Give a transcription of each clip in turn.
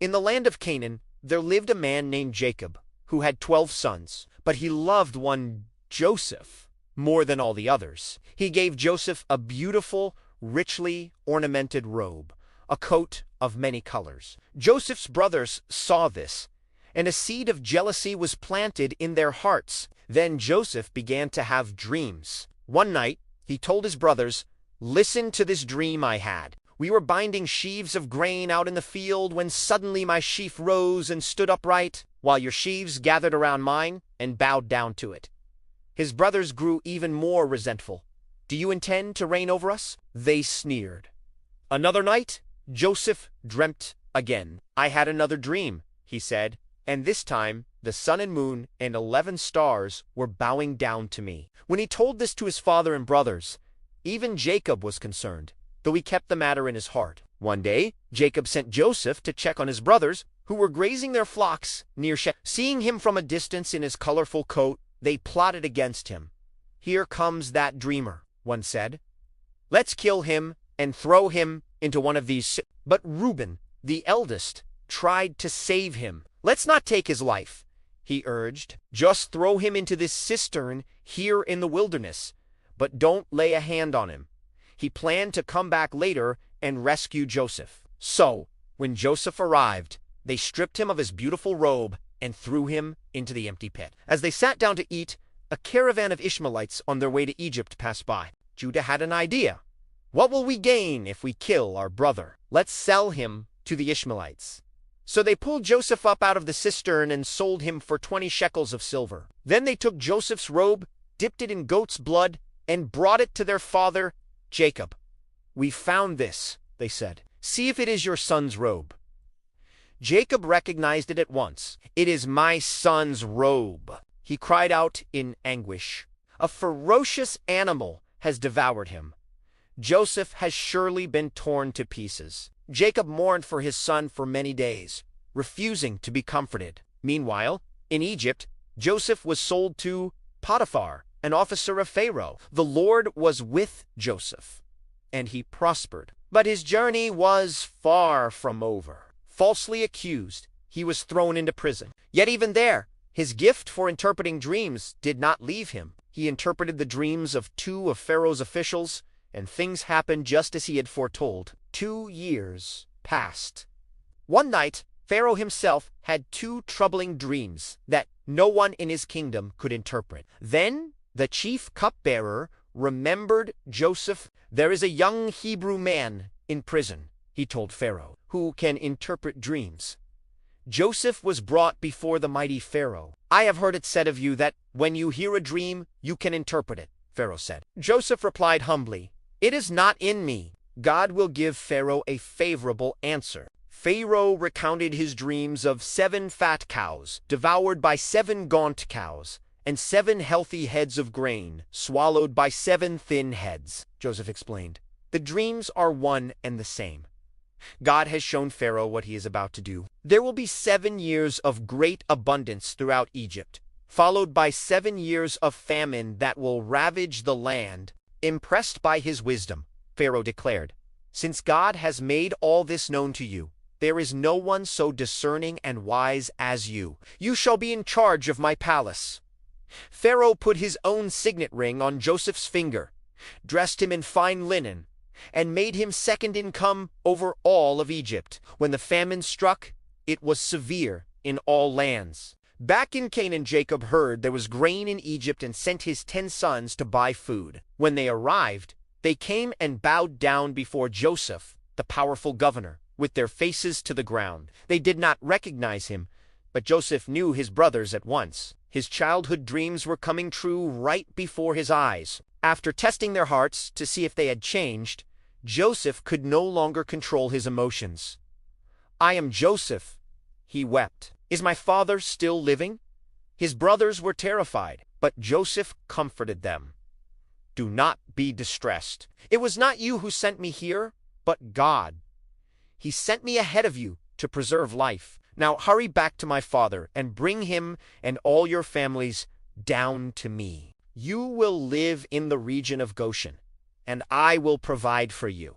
In the land of Canaan, there lived a man named Jacob, who had 12 sons, but he loved one Joseph more than all the others. He gave Joseph a beautiful, richly ornamented robe, a coat of many colors. Joseph's brothers saw this, and a seed of jealousy was planted in their hearts. Then Joseph began to have dreams. One night, he told his brothers, "Listen to this dream I had. We were binding sheaves of grain out in the field when suddenly my sheaf rose and stood upright, while your sheaves gathered around mine and bowed down to it." His brothers grew even more resentful. "Do you intend to reign over us?" they sneered. Another night, Joseph dreamt again. "I had another dream," he said, "and this time the sun and moon and 11 stars were bowing down to me." When he told this to his father and brothers, even Jacob was concerned, though he kept the matter in his heart. One day, Jacob sent Joseph to check on his brothers, who were grazing their flocks near Shechem. Seeing him from a distance in his colorful coat, they plotted against him. "Here comes that dreamer," one said. "Let's kill him and throw him into one of these." But Reuben, the eldest, tried to save him. "Let's not take his life," he urged. "Just throw him into this cistern here in the wilderness, but don't lay a hand on him." He planned to come back later and rescue Joseph. So, when Joseph arrived, they stripped him of his beautiful robe and threw him into the empty pit. As they sat down to eat, a caravan of Ishmaelites on their way to Egypt passed by. Judah had an idea. "What will we gain if we kill our brother? Let's sell him to the Ishmaelites." So they pulled Joseph up out of the cistern and sold him for 20 shekels of silver. Then they took Joseph's robe, dipped it in goat's blood, and brought it to their father, Jacob. "We found this," they said. "See if it is your son's robe." Jacob recognized it at once. "It is my son's robe," he cried out in anguish. "A ferocious animal has devoured him. Joseph has surely been torn to pieces." Jacob mourned for his son for many days, refusing to be comforted. Meanwhile, in Egypt, Joseph was sold to Potiphar, an officer of Pharaoh. The Lord was with Joseph, and he prospered. But his journey was far from over. Falsely accused, he was thrown into prison. Yet even there, his gift for interpreting dreams did not leave him. He interpreted the dreams of 2 of Pharaoh's officials, and things happened just as he had foretold. 2 years passed. One night, Pharaoh himself had 2 troubling dreams that no one in his kingdom could interpret. Then the chief cupbearer remembered Joseph. "There is a young Hebrew man in prison," he told Pharaoh, "who can interpret dreams." Joseph was brought before the mighty Pharaoh. "I have heard it said of you that when you hear a dream, you can interpret it," Pharaoh said. Joseph replied humbly, "It is not in me." God will give Pharaoh a favorable answer. Pharaoh recounted his dreams of 7 fat cows, devoured by 7 gaunt cows, and 7 healthy heads of grain, swallowed by 7 thin heads. Joseph explained, "The dreams are one and the same. God has shown Pharaoh what he is about to do. There will be 7 years of great abundance throughout Egypt, followed by 7 years of famine that will ravage the land." Impressed by his wisdom, Pharaoh declared, "Since God has made all this known to you, there is no one so discerning and wise as you. You shall be in charge of my palace." Pharaoh put his own signet ring on Joseph's finger, dressed him in fine linen, and made him second in command over all of Egypt. When the famine struck, it was severe in all lands. Back in Canaan, Jacob heard there was grain in Egypt and sent his 10 sons to buy food. When they arrived, they came and bowed down before Joseph, the powerful governor, with their faces to the ground. They did not recognize him, but Joseph knew his brothers at once. His childhood dreams were coming true right before his eyes. After testing their hearts to see if they had changed, Joseph could no longer control his emotions. "I am Joseph," he wept. "Is my father still living?" His brothers were terrified, but Joseph comforted them. "Do not be distressed. It was not you who sent me here, but God. He sent me ahead of you to preserve life. Now hurry back to my father and bring him and all your families down to me. You will live in the region of Goshen, and I will provide for you."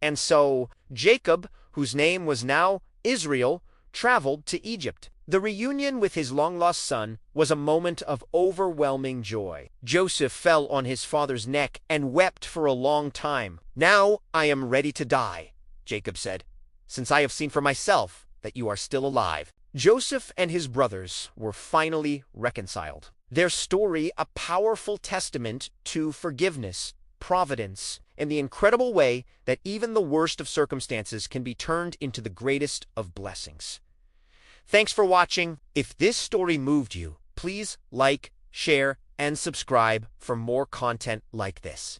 And so Jacob, whose name was now Israel, traveled to Egypt. The reunion with his long-lost son was a moment of overwhelming joy. Joseph fell on his father's neck and wept for a long time. "Now I am ready to die," Jacob said, "since I have seen for myself that you are still alive." Joseph and his brothers were finally reconciled. Their story a powerful testament to forgiveness, providence, and the incredible way that even the worst of circumstances can be turned into the greatest of blessings. Thanks for watching. If this story moved you, please like, share, and subscribe for more content like this.